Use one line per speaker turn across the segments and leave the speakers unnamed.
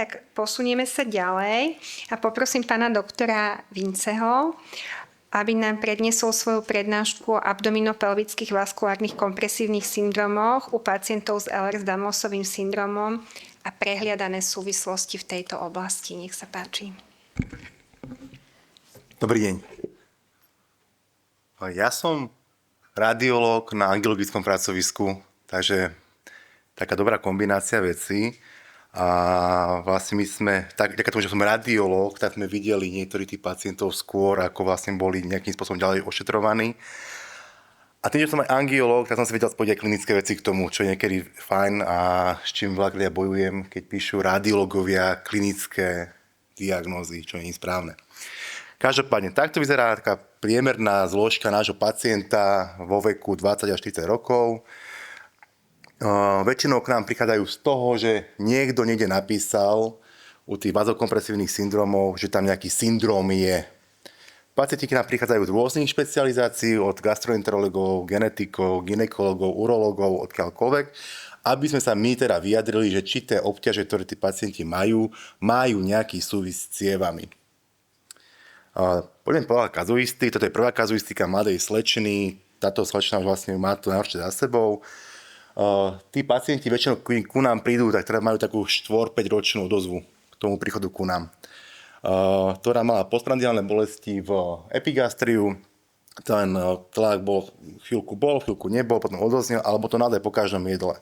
Tak posunieme sa ďalej a poprosím pána doktora Vinceho, aby nám predniesol svoju prednášku o abdominopelvických vaskulárnych kompresívnych syndromoch u pacientov s Ehlers-Danlosovým syndromom a prehliadané súvislosti v tejto oblasti. Nech sa páči.
Dobrý deň. Ja som radiológ na angiologickom pracovisku, takže taká dobrá kombinácia vecí. A vlastne my sme, vďaka tomu, že som radiológ, tak sme videli niektorých tých pacientov skôr, ako vlastne boli nejakým spôsobom ďalej ošetrovaní. A tým, že som aj angiológ, tak som si vedel spojiť aj klinické veci k tomu, čo je niekedy fajn a s čím veľa ja bojujem, keď píšu radiológovia klinické diagnózy, čo nie je správne. Každopádne, takto vyzerá taká priemerná zložka nášho pacienta vo veku 20 až 40 rokov. Väčšinou k nám prichádzajú z toho, že niekto niekde napísal u tých vazokompresívnych syndromov, že tam nejaký syndrom je. Pacienti k nám prichádzajú z rôznych špecializácií, od gastroenterologov, genetikov, gynekologov, urologov, odkiaľkoľvek, aby sme sa my teda vyjadrili, že či tie obťaže, ktoré tí pacienti majú nejaký súvis s cievami. Poďme povedať kazuisty. Toto je prvá kazuistika mladej slečny. Táto slečna vlastne má to najhoršie za sebou. Tí pacienti väčšinou ku nám prídu, tak teda majú takú 4-5 ročnú odozvu k tomu príchodu ku nám. Ktorá mala postprandiálne bolesti v epigastriu. Ten tlak chvíľku nebol, potom odoznel, alebo to naozaj po každom jedle.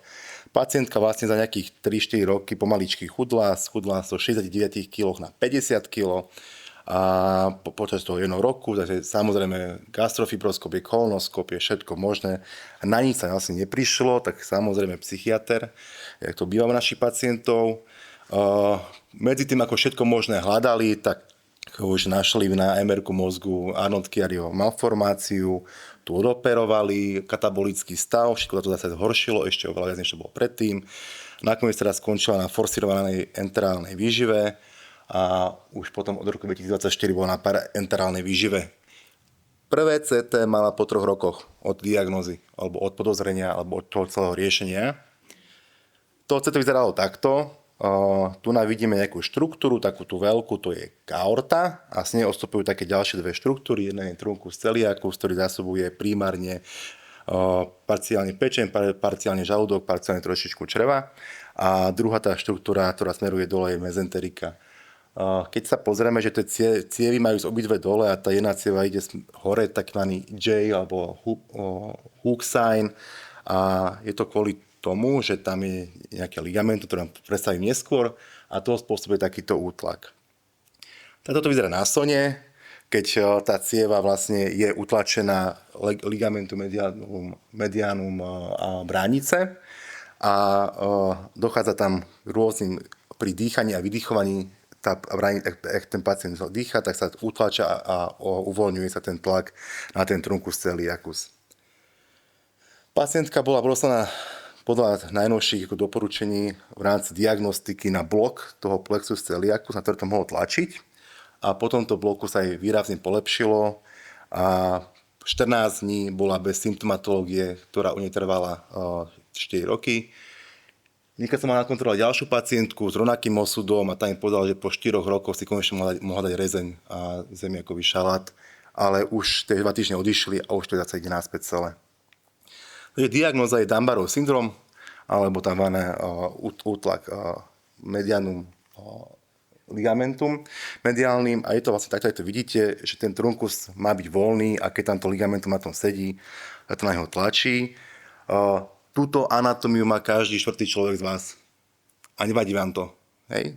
Pacientka vlastne za nejakých 3-4 roky pomaličky chudla zo 69 kg na 50 kg. A počas toho jedného roku, takže samozrejme gastrofibroskopie, kolonoskopie, všetko možné. Na nič sa vlastne neprišlo, tak samozrejme psychiater, jak to býva u našich pacientov. Medzi tým, ako všetko možné hľadali, tak už našli na MR-ku mozgu Arnold-Chiariho malformáciu, tu odoperovali, katabolický stav, všetko to zase zhoršilo, ešte oveľa viac, než to bolo predtým. Nakoniec teda skončila na forsirovanej enterálnej výžive a už potom od roku 2024 bola na parenterálnej výžive. Prvé CT mala po 3 rokoch od diagnózy, alebo od podozrenia, alebo od toho celého riešenia. To CT vyzeralo takto. Tu vidíme nejakú štruktúru, takú tú veľkú, to je aorta a z nej odstupujú také ďalšie dve štruktúry. Jedna je truncus celiacus, ktorý zásobuje primárne parciálne pečeň, parciálne žalúdok, parciálne trošičku čreva. A druhá tá štruktúra, ktorá smeruje dole, je mezenterika. Keď sa pozrieme, že tie cievy majú z obidve dole a tá jedna cieva ide hore, takzvaný J alebo hook sign, a je to kvôli tomu, že tam je nejaké ligament, ktoré predstavím neskôr, a to spôsobuje takýto útlak. Táto to vyzerá na sone, keď tá cieva vlastne je utlačená ligamentu medianum a bránice a dochádza tam k rôznym pri dýchaní a vydýchovaní. Ak ten pacient dýcha, tak sa utlača a uvoľňuje sa ten tlak na ten truncus celiacus. Pacientka bola poslaná podľa najnovších doporučení v rámci diagnostiky na blok toho plexus celiacus, na ktorý to mohol tlačiť. A po tomto bloku sa jej výrazne polepšilo a 14 dní bola bez symptomatológie, ktorá u nej trvala 4 roky. Niekedy som mal nakontrolovať ďalšiu pacientku s rovnakým osudom a tam im povedal, že po 4 rokoch si konečne mohla dať rezeň a zemiakový šalát, ale už tie 2 týždne odišli a už to zase ide naspäť celé. Takže diagnóza je Dunbarov syndrom, alebo tam útlak medianum ligamentum mediálnym, a je to vlastne takto, ako to vidíte, že ten truncus má byť voľný a keď tam to ligamentum na tom sedí, tak to na neho tlačí. Túto anatómiu má každý 4. človek z vás. A nevadí vám to. Hej?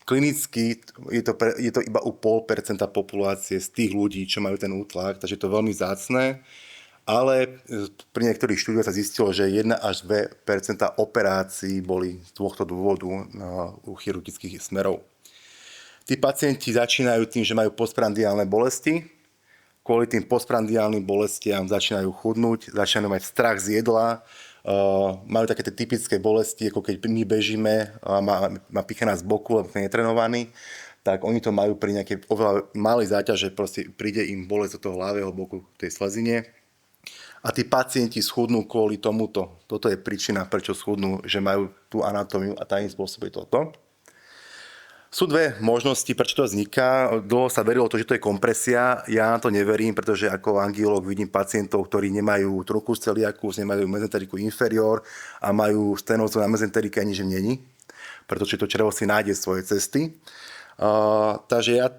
Klinicky je to iba u 0,5% populácie z tých ľudí, čo majú ten útlak, takže je to veľmi vzácne. Ale pri niektorých štúdiách sa zistilo, že 1 až 2% operácií boli z tohto dôvodu u chirurgických smerov. Tí pacienti začínajú tým, že majú postprandiálne bolesti. Kvôli tým postprandiálnym bolestiam začínajú chudnúť, začínajú mať strach z jedla, majú také tie typické bolesti, ako keď my bežíme a má picha nás z boku, lebo sme netrenovaní, tak oni to majú pri nejakej oveľa malej záťaže, proste príde im bolesť do toho ľavého boku tej slezine. A tí pacienti schudnú kvôli tomuto. Toto je príčina, prečo schudnú, že majú tú anatómiu a tá im spôsobí toto. Sú dve možnosti, prečo to vzniká. Dlho sa verilo to, že to je kompresia. Ja na to neverím, pretože ako angiológ vidím pacientov, ktorí nemajú truncus celiacus, nemajú mezenteriku inferior a majú stenózu na mezenterike, ani že není, pretože to črevo si nájde svoje cesty. Takže ja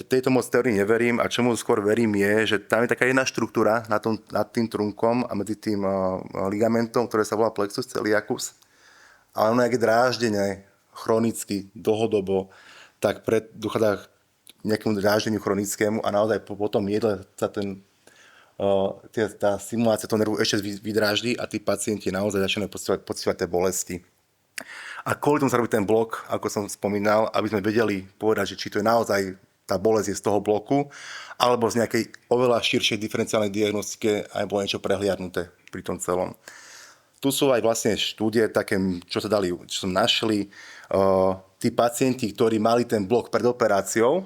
tejto moc teórii neverím a čomu skôr verím je, že tam je taká jedna štruktúra nad tým trunkom a medzi tým ligamentom, ktoré sa volá plexus celiacus. Ale ono, jak je dráždené chronicky, dlhodobo, tak dochádza k nejakému dráždeniu chronickému a naozaj po tom jedle sa tá stimulácia toho nervu ešte vydráždi a tí pacienti naozaj začínajú pociťovať tie bolesti. A kvôli tomu sa robí ten blok, ako som spomínal, aby sme vedeli povedať, že či to je naozaj tá bolesť je z toho bloku, alebo z nejakej oveľa širšej diferenciálnej diagnostike aj bolo niečo prehliadnuté pri tom celom. Tu sú aj vlastne štúdie také, čo som našli. Tí pacienti, ktorí mali ten blok pred operáciou,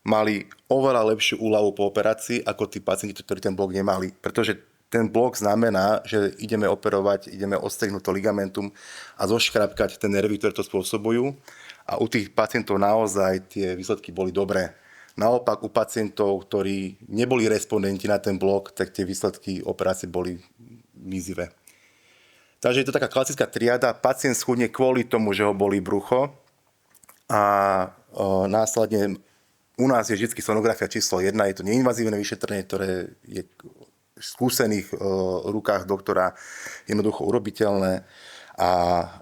mali oveľa lepšiu úľavu po operácii, ako tí pacienti, ktorí ten blok nemali. Pretože ten blok znamená, že ideme operovať, ideme odstrihnúť to ligamentum a zoškrapkať tie nervy, ktoré to spôsobujú. A u tých pacientov naozaj tie výsledky boli dobré. Naopak u pacientov, ktorí neboli respondenti na ten blok, tak tie výsledky operácie boli mizivé. Takže je to taká klasická triada. Pacient schudne kvôli tomu, že ho bolí brucho a následne u nás je vždy sonografia číslo 1. Je to neinvazívne vyšetrenie, ktoré je v skúsených rukách doktora jednoducho urobiteľné a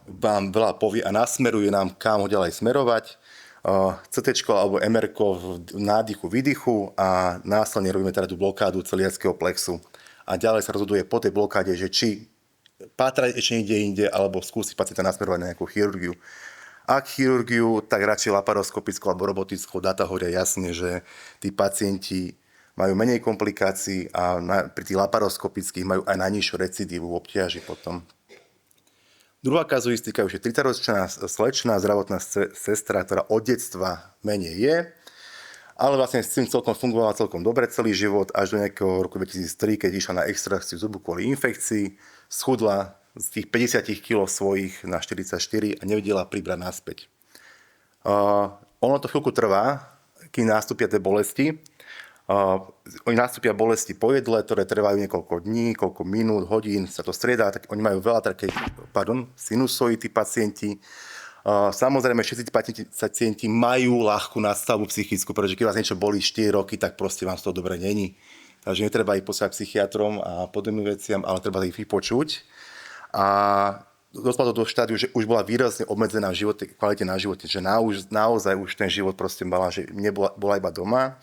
vám veľa povie a nasmeruje nám, kam ho ďalej smerovať. CT alebo MR v nádychu, výdychu a následne robíme teda tú blokádu celiackého plexu. A ďalej sa rozhoduje po tej blokáde, že či pátrať ešte niekde inde, alebo skúsiť pacienta nasmerovať na nejakú chirurgiu. Ak chirurgiu, tak radšej laparoskopickú alebo robotickú. Dáta hovoria jasne, že tí pacienti majú menej komplikácií a pri tých laparoskopických majú aj najnižšiu recidívu v obťaži potom. Druhá kazuistika už je 30-ročná slečná zdravotná sestra, ktorá od detstva menej je, ale vlastne s tým fungovala celkom dobre celý život až do nejakého roku 2003, keď išla na extrakciu zubu kvôli infekcii, schudla z tých 50 kg svojich na 44 a nevedela pribrať naspäť. Ono to chvíľku trvá, kým nástupia tie bolesti. Oni nástupia bolesti po jedle, ktoré trvajú niekoľko dní, koľko minút, hodín, sa to striedá, tak oni majú veľa takých, sinusoidy pacienti. Samozrejme, všetci pacienti majú ľahkú nadstavbu psychickú, pretože keď vás niečo bolí 4 roky, tak proste vám z toho dobre není. Takže netreba ich poslať psychiatrom a podobným veciam, ale treba ich vypočuť. A dospela do štádiu, že už bola výrazne obmedzená v živote, kvalite na živote, že naozaj už ten život proste mala, že bola iba doma.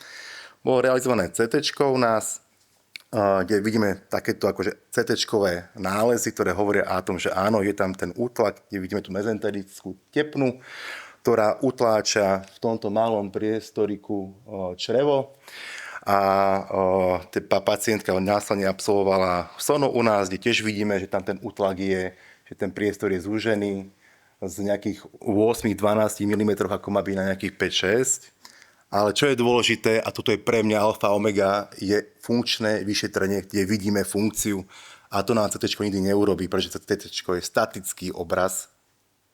Bolo realizované CT-čko u nás, kde vidíme takéto akože CT-čkové nálezy, ktoré hovoria o tom, že áno, je tam ten útlak, kde vidíme tú mezenterickú tepnu, ktorá utláča v tomto malom priestoriku črevo. A tá pacientka následne absolvovala sono u nás, kde tiež vidíme, že tam ten útlak je, že ten priestor je zúžený z nejakých 8-12 mm, ako má byť na nejakých 5-6. Ale čo je dôležité, a toto je pre mňa alfa omega, je funkčné vyšetrenie, kde vidíme funkciu. A to nám CT nikdy neurobí, pretože CT je statický obraz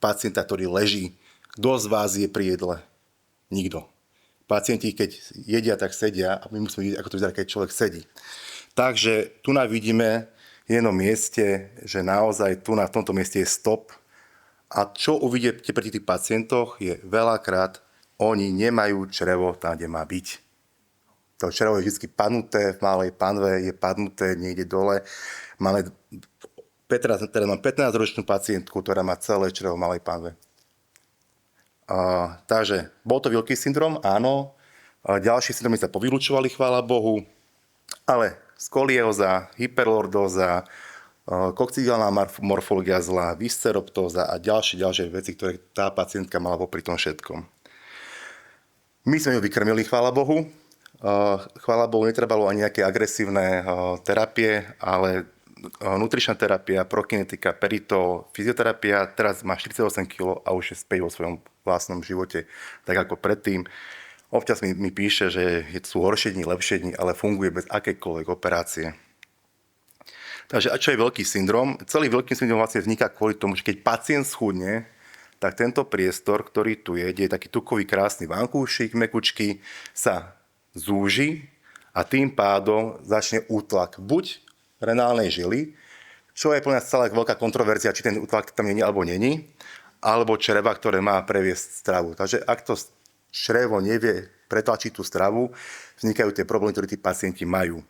pacienta, ktorý leží. Kto z vás je pri jedle? Nikto. Pacienti, keď jedia, tak sedia a my musíme vidieť, ako to vyzerá, keď človek sedí. Takže tu vidíme v jednom mieste, že naozaj tu v tomto mieste je stop. A čo uvidíte pri tých pacientoch je veľakrát, oni nemajú črevo tam, kde má byť. To črevo je vždy padnuté, v malej panve je padnuté niekde dole. Mám 15-ročnú pacientku, ktorá má celé črevo v malej panve. Takže bol to Wilkes syndrom, áno. Ďalšie syndromy sa povylučovali, chvála Bohu. Ale skolióza, hyperlordóza, kokcidiálna morfológia zlá, visceroptóza a ďalšie veci, ktoré tá pacientka mala popri tom všetkom. My sme ju vykrmili, chvála Bohu. Chvála Bohu, netrebalo ani nejaké agresívne terapie, ale nutričná terapia, prokinetika, peritol, fyzioterapia. Teraz má 48 kg a už je späť vo svojom vlastnom živote, tak ako predtým. Občas mi píše, že sú horšie dni, lepšie dni, ale funguje bez akejkoľvek operácie. Takže a čo je veľký syndrom? Celý veľký syndrom vlastne vzniká kvôli tomu, že keď pacient schudne, tak tento priestor, ktorý tu je, kde je taký tukový krásny vankúšik, mekučky, sa zúži a tým pádom začne útlak buď renálnej žily, čo je pre nás celá veľká kontroverzia, či ten útlak tam není alebo není, alebo čreva, ktoré má previesť stravu. Takže ak to črevo nevie pretlačiť tú stravu, vznikajú tie problémy, ktoré tí pacienti majú.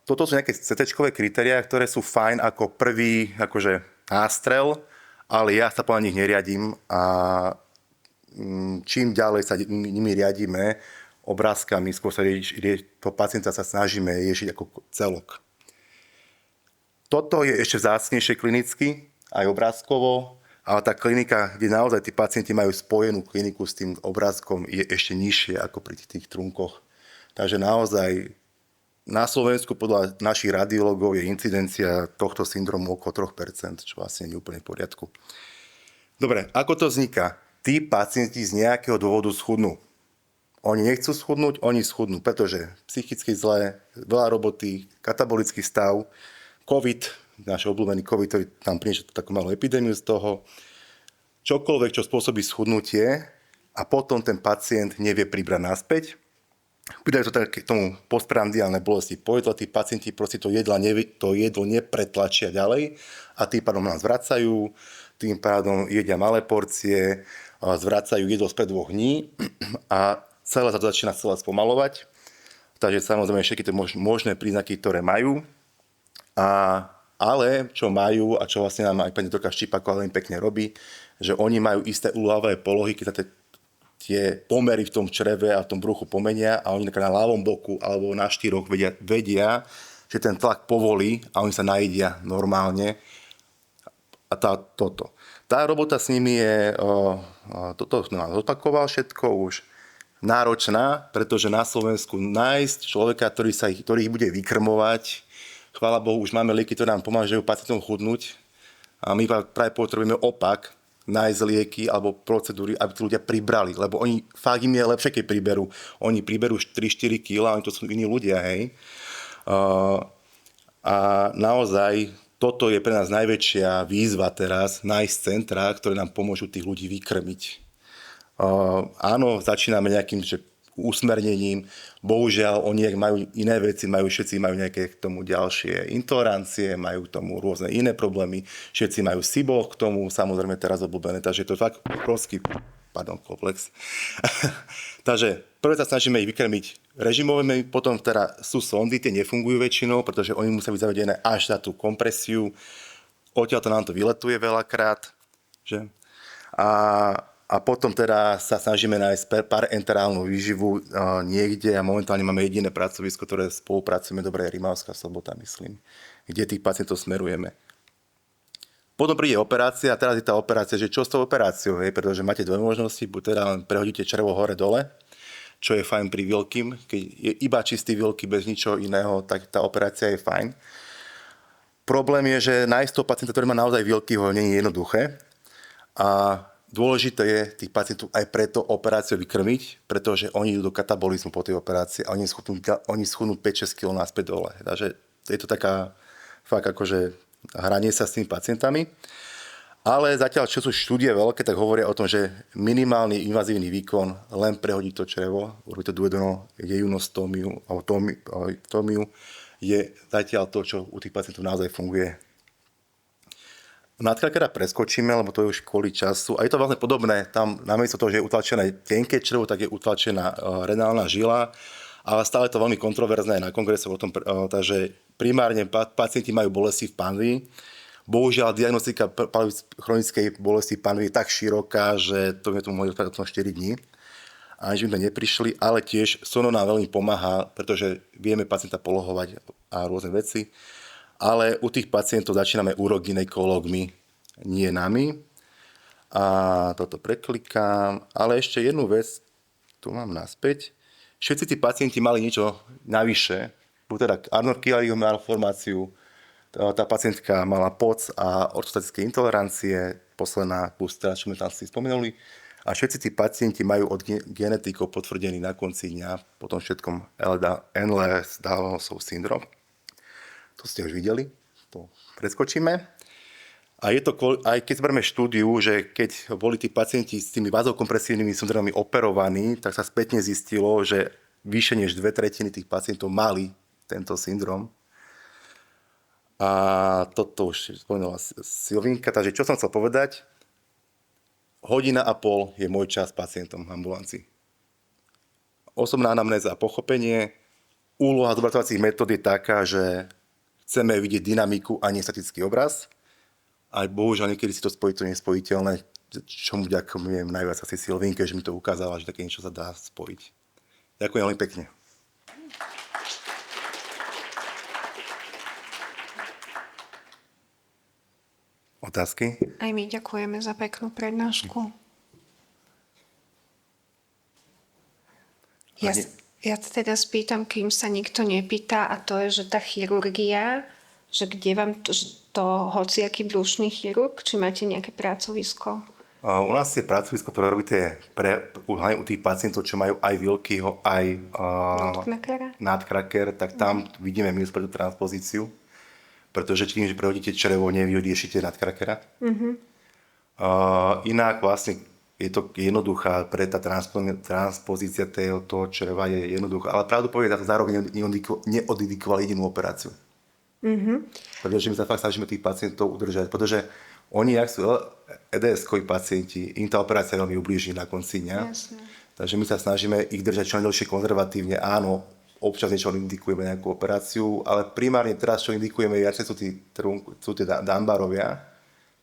Toto sú nejaké CT-čkové kritériá, ktoré sú fajn ako prvý akože nástrel, ale ja sa podľa nich neriadím a čím ďalej sa nimi riadíme obrázkami, skôr sa to pacienta sa snažíme riešiť ako celok. Toto je ešte vzácnejšie klinicky, aj obrázkovo, ale tá klinika, kde naozaj tí pacienti majú spojenú kliniku s tým obrázkom, je ešte nižšie ako pri tých trunkoch. Takže naozaj na Slovensku podľa našich radiológov je incidencia tohto syndromu okolo 3%, čo vlastne nie je úplne v poriadku. Dobre, ako to vzniká? Tí pacienti z nejakého dôvodu schudnú. Oni nechcú schudnúť, oni schudnú, pretože psychicky zlé, veľa roboty, katabolický stav, COVID, náš obľúbený COVID, ktorý tam priniesol takú malú epidémiu z toho, čokoľvek, čo spôsobí schudnutie a potom ten pacient nevie pribrať naspäť. Pridajú to k tomu postprandiálne bolesti pojedla, tí pacienti proste to jedlo nepretlačia ďalej a tým pádom nás vracajú, tým pádom jedia malé porcie, zvracajú jedlo spred 2 dní a celé sa to začína spomalovať. Takže samozrejme všetky tie možné príznaky, ktoré majú. Ale čo majú a čo vlastne nám aj pani doktor Štipáková veľmi pekne robí, že oni majú isté úľavé polohy, keď sa tie pomery v tom čreve a v tom bruchu pomenia a oni na ľavom boku alebo na 4 vedia, že ten tlak povolí a oni sa najedia normálne. A toto. Tá robota s nimi je, toto som zopakoval všetko už, náročná, pretože na Slovensku nájsť človeka, ktorý ich bude vykrmovať. Chvála Bohu, už máme lieky, ktoré nám pomáhajú pacientom chudnúť a my práve potrebujeme opak, nájsť lieky alebo procedúry, aby tí ľudia pribrali, lebo oni fakt im je lepšie, keď priberú. Oni priberú 3-4 kg, oni to sú iní ľudia, hej. A naozaj toto je pre nás najväčšia výzva teraz, nájsť centrá, ktoré nám pomôžu tých ľudí vykrmiť. Áno, začíname nejakým usmernením. Bohužiaľ, oni majú iné veci, všetci majú nejaké k tomu ďalšie intolerancie, majú k tomu rôzne iné problémy, všetci majú SIBO k tomu, samozrejme teraz obľúbené, takže to je fakt obrovský komplex. Takže prvé sa snažíme ich vykrmiť režimovými, potom teda sú sondy, tie nefungujú väčšinou, pretože oni musia byť zavedené až na tú kompresiu. Odtiaľ to nám to vyletuje veľakrát, že? A potom teda sa snažíme nájsť parenterálnu výživu niekde a momentálne máme jediné pracovisko, ktoré spolupracujeme, dobre, Rimavská Sobota, myslím, kde tých pacientov smerujeme. Potom príde operácia a teraz je tá operácia, že čo s tou operáciou, pretože máte dve možnosti, buď teda len prehodíte črevo hore-dole, čo je fajn pri veľkým, keď je iba čistý veľký bez ničoho iného, tak tá operácia je fajn. Problém je, že nájsť toho pacienta, ktorý má naozaj veľkýho, nie je jednoduché a dôležité je tých pacientov aj preto operáciu vykrmiť, pretože oni idú do katabolizmu po tej operácii a oni schudnú 5-6 kg naspäť dole. Takže je to taká fakt akože hranie sa s tými pacientami. Ale zatiaľ, čo sú štúdie veľké, tak hovoria o tom, že minimálny invazívny výkon len prehodí to črevo, urobiť to duodenostómiu alebo tómiu, je zatiaľ to, čo u tých pacientov naozaj funguje. Nadkrát preskočíme, lebo to je už kvôli času. A je to vlastne podobné. Tam namiesto toho, že je utlačené tenké črevo, tak je utlačená renálna žila. Ale stále je to veľmi kontroverzné na kongrese o tom. Takže primárne pacienti majú bolesti v panvi. Bohužiaľ, diagnostika chronickej bolesti panvy je tak široká, že to je tu mohli o tom 4 dní. A že by sme neprišli, ale tiež sono nám veľmi pomáha, pretože vieme pacienta polohovať a rôzne veci. Ale u tých pacientov začíname urogynekológmi, nie nami. A toto preklikám. Ale ešte jednu vec, tu mám naspäť. Všetci tí pacienti mali niečo navyše. Buď teda Arnold-Chiariho malformáciu, tá pacientka mala POC a ortostatické intolerancie, posledná plus teda, čo sme tam si spomenuli. A všetci tí pacienti majú od genetikov potvrdený na konci dňa po tom všetkom Ehlers-Danlosov syndrom. To ste už videli, to preskočíme. A je to, aj keď zberme štúdiu, že keď boli tí pacienti s tými vazokompresívnymi syndromami operovaní, tak sa spätne zistilo, že vyše než 2/3 tých pacientov mali tento syndrom. A toto už spomínala Silvinka, takže čo som chcel povedať? 1,5 hodiny je môj čas s pacientom v ambulancii. Osobná anamnéza a pochopenie. Úloha zobratovacích metód je taká, že chceme vidieť dynamiku a nie statický obraz. Aj bohužiaľ niekedy si to spojiť, to nespojiteľné, čomu ďakujem najviac asi Silvinke, že mi to ukázala, že také niečo sa dá spojiť. Ďakujem veľmi pekne. Otázky?
Aj my ďakujeme za peknú prednášku. Ja sa teda spýtam, kým sa nikto nepýta, a to je, že tá chirurgia, že kde vám to hociaký brušný chirurg, či máte nejaké pracovisko?
U nás je pracovisko, ktoré robíte hlavne u tých pacientov, čo majú aj Wilkyho, aj nutcracker, tak tam vidíme minus pre tú transpozíciu, pretože tým, že prehodíte črevo, nevyriešite nutcrackera. Inak vlastne je to jednoduchá, pre tá transpozícia toho čreva je jednoduchá, ale pravdu povedať, zároveň neodidikovali jedinú operáciu. Pretože my sa fakt snažíme tých pacientov udržať, pretože oni, ak sú EDS-koví pacienti, im tá operácia veľmi ublíži na konci dňa.
Jasne.
Takže my sa snažíme ich držať čo najdlhšie konzervatívne. Áno, občas niečo indikujeme nejakú operáciu, ale primárne teraz, čo indikujeme, viacej sú tie Dunbarovia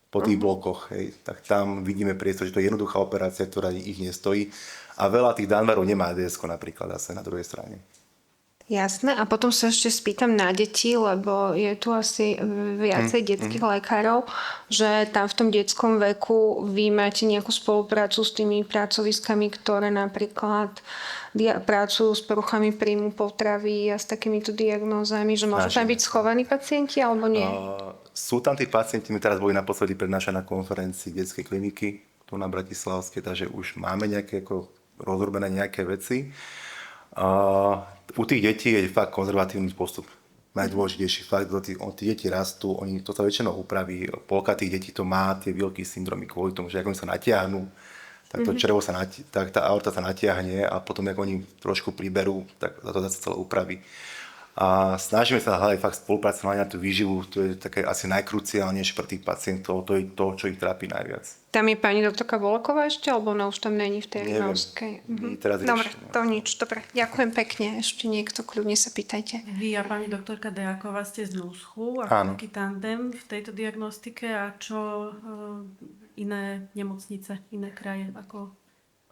po tých blokoch. Hej. Tak tam vidíme priestor, že to je jednoduchá operácia, ktorá ich nestojí. A veľa tých Dunbarov nemá EDS-ko napríklad zase na druhej strane.
Jasné, a potom sa ešte spýtam na deti, lebo je tu asi viacej detských lekárov, že tam v tom detskom veku vy máte nejakú spoluprácu s tými pracoviskami, ktoré napríklad pracujú s poruchami príjmu potravy a s takýmito diagnózami, že môžu tam byť schovaní pacienti alebo nie?
Sú tam tí pacienti, my teraz boli naposledy prednášať na konferencii detskej kliniky tu na Bratislavskej, takže už máme nejaké rozrobené nejaké veci. U tých detí je fakt konzervatívny postup. Najdôležitejší fakt, tí deti rastú, to sa väčšinou upraví. Polka tých detí to má tie Wilky syndromy kvôli tomu, že ako oni sa natiahnú, tak to črevo tak tá aorta sa natiahne a potom, ako oni trošku priberú, tak to sa celé upraví. A snažíme sa hľadať fakt spolupracovať na tú výživu, to je také asi najkruciálnejšie pre tých pacientov, to je to, čo ich trápi najviac.
Tam je pani doktorka Voloková ešte, alebo ona už tam není v tej Rimavskej? Dobre, to nič, dobre. Ďakujem pekne. Ešte niekto, kľudne sa pýtajte.
Vy a pani doktorka Deáková ste z NUSCHu, ako taký tandem v tejto diagnostike, a čo iné nemocnice, iné kraje,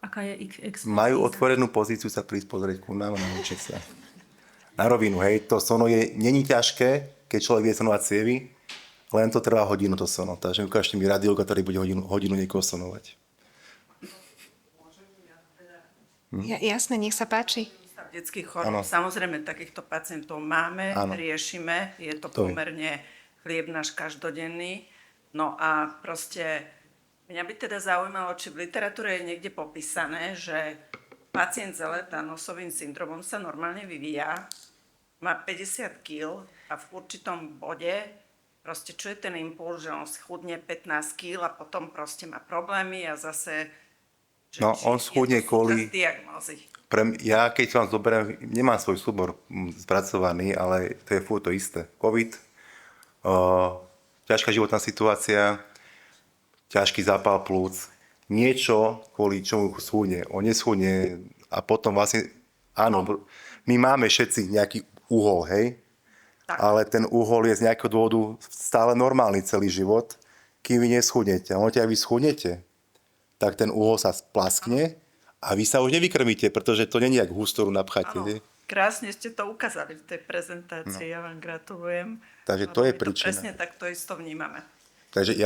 aká je ich expertíza?
Majú otvorenú pozíciu sa prísť pozrieť ku nám a naučiť sa. Na rovinu, hej, to sono není ťažké, keď človek vie sonovať cievy, len to trvá hodinu to sono. Takže ukážte mi radiolka, ktorý bude hodinu niekoho sonovať.
Jasné, nech sa páči.
Detských chorób, samozrejme takýchto pacientov máme, riešime, je to pomerne chlieb náš každodenný. No a proste mňa by teda zaujímalo, či v literatúre je niekde popísané, že pacient s Ehlers-Danlosovým syndromom sa normálne vyvíja, má 50 kg a v určitom bode proste čo je ten impuls, že on schudne 15 kg a potom proste má problémy a zase...
On schudne kvôli... Ja keď vám zoberiem, nemám svoj súbor spracovaný, ale to je furt to isté. COVID, ťažká životná situácia, ťažký zápal plúc, niečo, kvôli čomu schudne. On neschudne a potom vlastne, áno, my máme všetci nejaký uhol, hej? Tak. Ale ten uhol je z nejakého dôvodu stále normálny celý život, kým vy neschudnete. A ak vy schudnete, tak ten uhol sa splaskne a vy sa už nevykrmíte, pretože to není jak hustoru napcháte.
Áno, krásne ste to ukázali v tej prezentácii, ja vám gratulujem.
Takže to je príčina.
Presne tak to isto vnímame.
Takže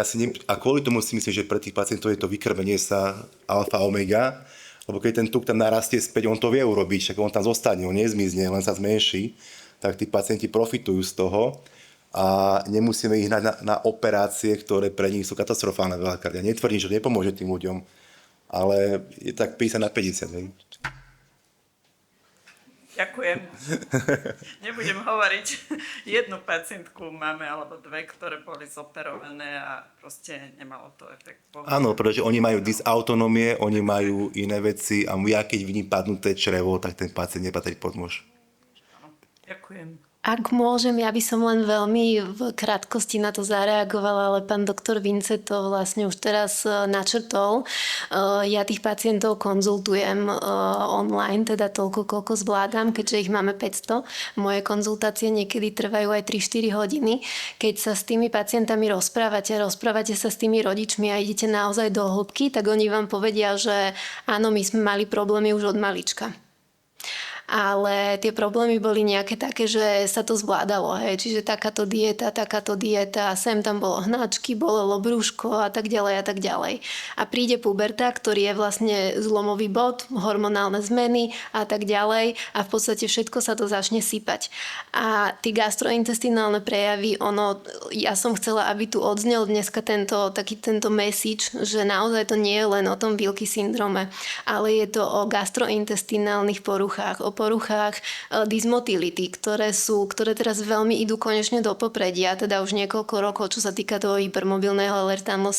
a kvôli tomu si myslím, že pre tých pacientov je to vykrmenie sa alfa omega, lebo keď ten tuk tam narastie späť, on to vie urobiť, však on tam zostane, on nezmizne, len sa zmenší, tak tí pacienti profitujú z toho a nemusíme ich na operácie, ktoré pre nich sú katastrofálne veľakrát. Ja netvrdím, že nepomôže tým ľuďom, ale je tak 50/50. Hej.
Ďakujem. Nebudem hovoriť. Jednu pacientku máme, alebo dve, ktoré boli zoperované a proste nemalo to efekt.
Áno, pretože oni majú dysautonómie, oni majú iné veci a ja keď vidím padnuté črevo, tak ten pacient nepatrí pod nôž.
Ďakujem.
Ak môžem, ja by som len veľmi v krátkosti na to zareagovala, ale pán doktor Vince to vlastne už teraz načrtol. Ja tých pacientov konzultujem online, teda toľko, koľko zvládam, keďže ich máme 500. Moje konzultácie niekedy trvajú aj 3-4 hodiny. Keď sa s tými pacientami rozprávate sa s tými rodičmi a idete naozaj do hĺbky, tak oni vám povedia, že áno, my sme mali problémy už od malička. Ale tie problémy boli nejaké také, že sa to zvládalo. Hej. Čiže takáto dieta, sem tam bolo hnačky, bolelo brúško a tak ďalej a tak ďalej. A príde puberta, ktorý je vlastne zlomový bod, hormonálne zmeny a tak ďalej a v podstate všetko sa to začne sypať. A tie gastrointestinálne prejavy, ja som chcela, aby tu odznel dneska tento message, že naozaj to nie je len o tom Wilky syndróme, ale je to o gastrointestinálnych poruchách, o poruchách dysmotility, ktoré teraz veľmi idú konečne do popredia, teda už niekoľko rokov, čo sa týka toho hypermobilného Ehlers-Danlos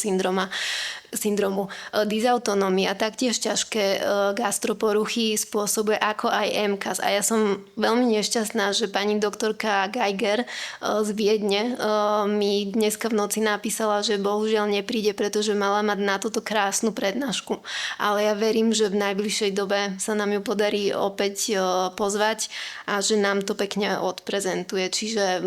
syndromu. Dysautonómia, taktiež ťažké gastroporuchy spôsobuje ako aj MCAS. A ja som veľmi nešťastná, že pani doktorka Geiger z Viedne mi dneska v noci napísala, že bohužiaľ nepríde, pretože mala mať na toto krásnu prednášku. Ale ja verím, že v najbližšej dobe sa nám ju podarí opäť pozvať a že nám to pekne odprezentuje. Čiže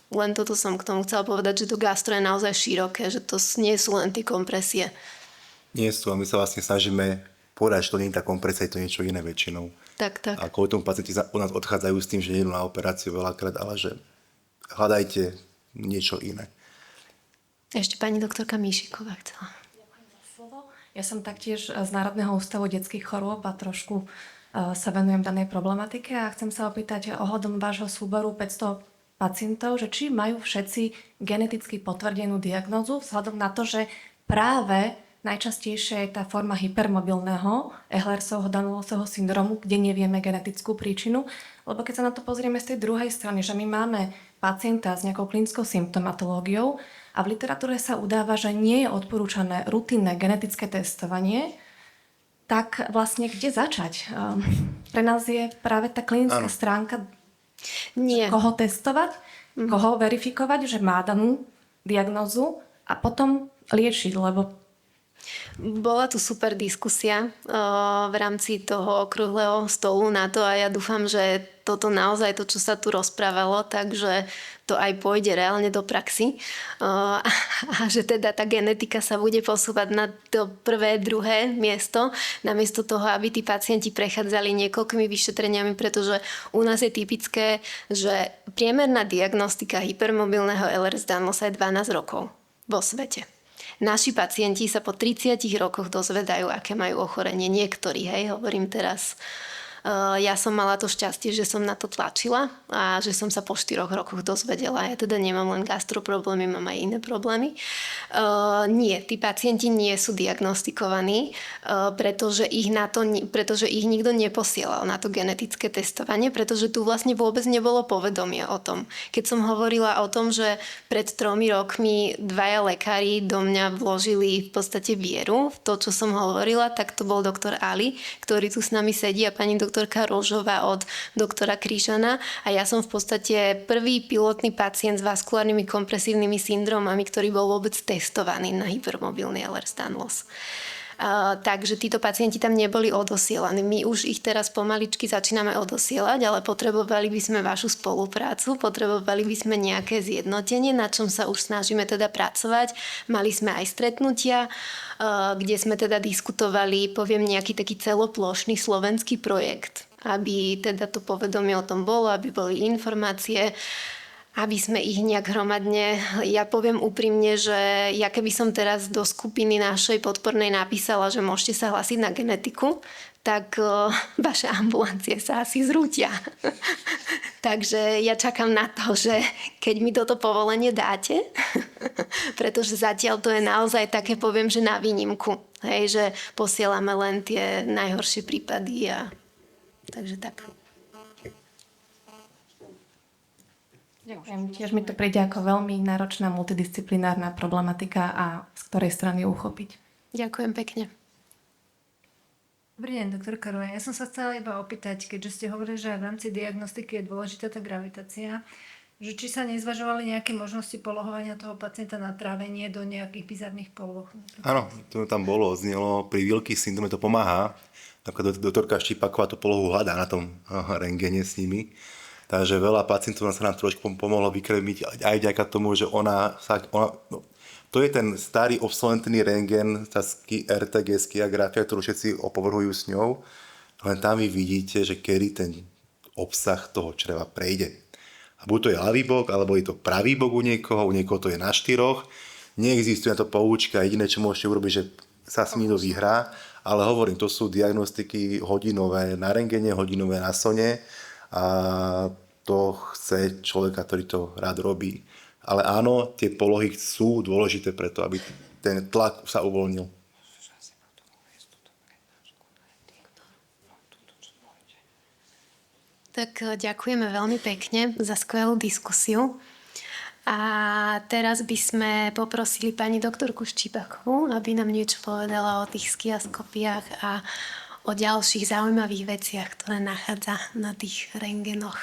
len toto som k tomu chcela povedať, že to gastro je naozaj široké, že to nie sú len tie kompresie.
Nie sú a my sa vlastne snažíme povedať, že to nie je tá kompresia, je to niečo iné väčšinou.
Tak.
A kvôli tomu pacienti u nás odchádzajú s tým, že nie idú na operáciu veľakrát, ale že hľadajte niečo iné.
Ešte pani doktorka Míšiková chcela.
Ďakujem za slovo. Ja som taktiež z Národného ústavu detských chorôb a trošku sa venujem danej problematike a chcem sa opýtať ohľadom vášho súboru 500 pacientov, že či majú všetci geneticky potvrdenú diagnózu vzhľadom na to, že práve najčastejšie je tá forma hypermobilného Ehlers-Danlosovho syndromu, kde nevieme genetickú príčinu, lebo keď sa na to pozrieme z tej druhej strany, že my máme pacienta s nejakou klinickou symptomatológiou a v literatúre sa udáva, že nie je odporúčané rutinné genetické testovanie, tak vlastne kde začať? Pre nás je práve tá klinická stránka
Nie.
koho testovať, koho verifikovať, že má danú diagnózu a potom liečiť, lebo
Bola tu super diskusia v rámci toho okrúhleho stolu na to a ja dúfam, že toto naozaj, to, čo sa tu rozprávalo, takže to aj pôjde reálne do praxi a že teda tá genetika sa bude posúvať na to prvé, druhé miesto, namiesto toho, aby tí pacienti prechádzali niekoľkými vyšetreniami, pretože u nás je typické, že priemerná diagnostika hypermobilného Ehlers-Danlosa je 12 rokov vo svete. Naši pacienti sa po 30 rokoch dozvedajú, aké majú ochorenie. Niektorí, hovorím teraz. Ja som mala to šťastie, že som na to tlačila a že som sa po 4 rokoch dozvedela. Ja teda nemám len gastroproblémy, mám aj iné problémy. Nie, tí pacienti nie sú diagnostikovaní, pretože ich nikto neposielal na to genetické testovanie, pretože tu vlastne vôbec nebolo povedomie o tom. Keď som hovorila o tom, že pred 3 rokmi 2 lekári do mňa vložili v podstate vieru v to, čo som hovorila, tak to bol doktor Ali, ktorý tu s nami sedí a pani doktorka Rožová od doktora Krížana a ja som v podstate prvý pilotný pacient s vaskulárnymi kompresívnymi syndrómami, ktorý bol vôbec testovaný na hypermobilný Ehlers-Danlos. Takže títo pacienti tam neboli odosielaní. My už ich teraz pomaličky začíname odosielať, ale potrebovali by sme vašu spoluprácu, potrebovali by sme nejaké zjednotenie, na čom sa už snažíme teda pracovať. Mali sme aj stretnutia, kde sme teda diskutovali, poviem, nejaký taký celoplošný slovenský projekt, aby teda to povedomie o tom bolo, aby boli informácie, aby sme ich nejak hromadne... Ja poviem úprimne, že ja keby som teraz do skupiny našej podpornej napísala, že môžete sa hlásiť na genetiku, tak vaše ambulancie sa asi zrútia. Takže ja čakám na to, že keď mi toto povolenie dáte, pretože zatiaľ to je naozaj také, poviem, že na výnimku. Hej, že posielame len tie najhoršie prípady. Takže tak.
Ďakujem. Tiež mi to príde ako veľmi náročná multidisciplinárna problematika a z ktorej strany uchopiť.
Ďakujem pekne.
Dobrý deň, doktorka Roja. Ja som sa chcela iba opýtať, keďže ste hovorili, že aj v rámci diagnostiky je dôležitá tá gravitácia, že či sa nezvažovali nejaké možnosti polohovania toho pacienta na trávenie do nejakých bizarných poloh.
Áno, to tam bolo, znelo, pri Wilkes syndrome to pomáha. Napríklad doktorka Štípaková tú polohu hľadá na tom rentgene s nimi. Takže veľa pacientov sa nám trošku pomohlo vykrmiť aj vďaka tomu, že to je ten starý obsolentný rentgen, tá RTG skiagrafia, ktorú všetci opovrhujú s ňou. Len tam vy vidíte, že kedy ten obsah toho čreva prejde. A buď to je ľavý bok, alebo je to pravý bok u niekoho to je na 4. Neexistuje na to poučka, jediné, čo môžete urobiť, že sa s ním vyhrá, ale hovorím, to sú diagnostiky hodinové na rentgene, hodinové na sone a to chce človeka, ktorý to rád robí. Ale áno, tie polohy sú dôležité preto, aby ten tlak sa uvoľnil.
Tak ďakujeme veľmi pekne za skvelú diskusiu. A teraz by sme poprosili pani doktorku Štípakovú, aby nám niečo povedala o tých skiaskopiách a o ďalších zaujímavých veciach, ktoré nachádza na tých rentgenoch.